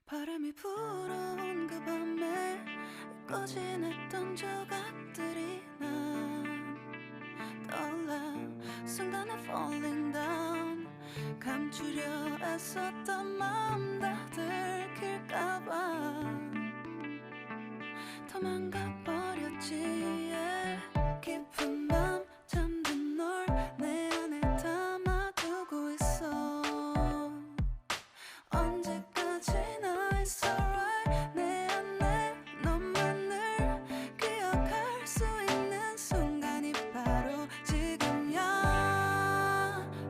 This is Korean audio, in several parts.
바람이 불어온 그 밤에 잊고 지냈던 조각들이 난 떠올라. 순간에 falling down. 감추려 애썼던 마음 다 들킬까봐 도망가버렸지. yeah. 깊은 밤 잠든 널 내 안에 담아두고 있어. 언제까지나 it's alright. 내 안에 너만을 기억할 수 있는 순간이 바로 지금이야.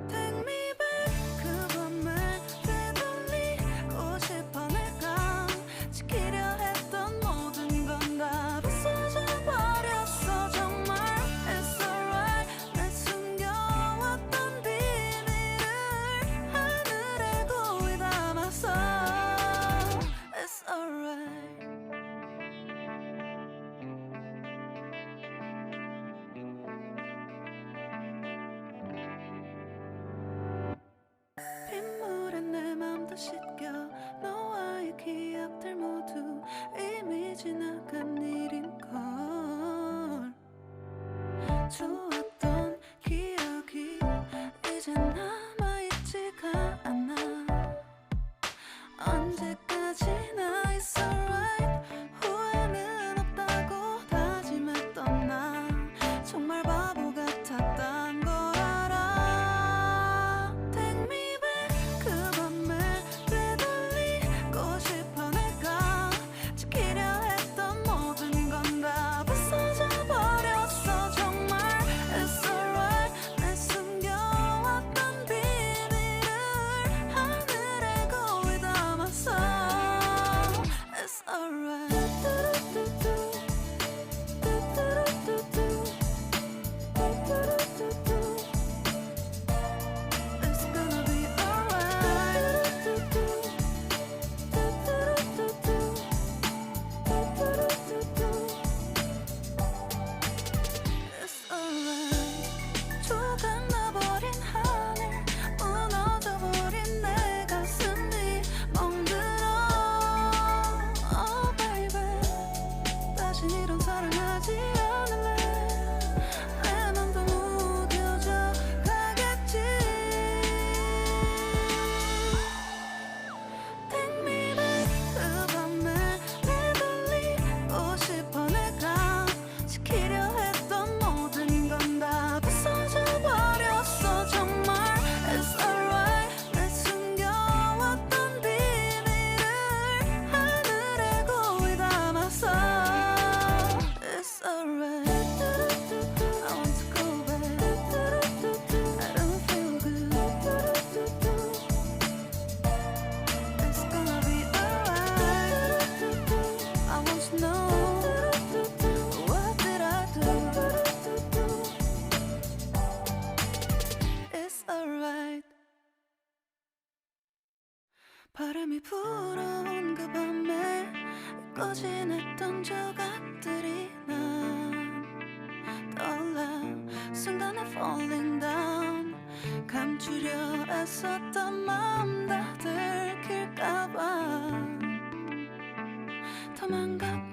Take me back. 그 밤을 되돌리고 싶어. 내가 지키려 했던 모든 건 다 부서져 버렸어. 정말 it's alright. 내 숨겨왔던 비밀을 하늘에 고이 담아서 it's alright. 빗물에 내 맘도 씻겨. 너와의 기억들 모두 이미 지나간 일인걸. 좋았던 기억이 이제 남아있지가 않아. 언제까지나 it's alright. 후회는 없다고 다짐했던 나 정말 바보 같았단 걸 알아. Take me back. 그 밤을 되돌리고 싶어. 내가 지키려 했던 모든 건 다 부서져 버렸어. 정말 it's alright. 내 숨겨왔던 비밀을 하늘에 고이 담아서 it's alright. It's gonna be alright. It's alright. 조각나버린 하늘, 무너져버린 내 가슴이 멍들어. Oh baby, 다신 이런 사랑하지 않을래. 내 맘도 무뎌져 가겠지. Take me back. 그 밤을 되돌리고 싶어. 내가 지키려 했던 모든 건 다 부서져 버렸어. 정말 it's alright. 내 숨겨왔던 비밀을 하늘에 고이 담아서 it's alright. I want to go back. I don't feel good. It's gonna be alright. I want to know what did I do. It's alright. 바람이 불어온 그 밤에 잊고 지냈던 조각들이 난 떠올라. 순간에 falling down. 감추려 애썼던 마음 다 들킬까봐 도망가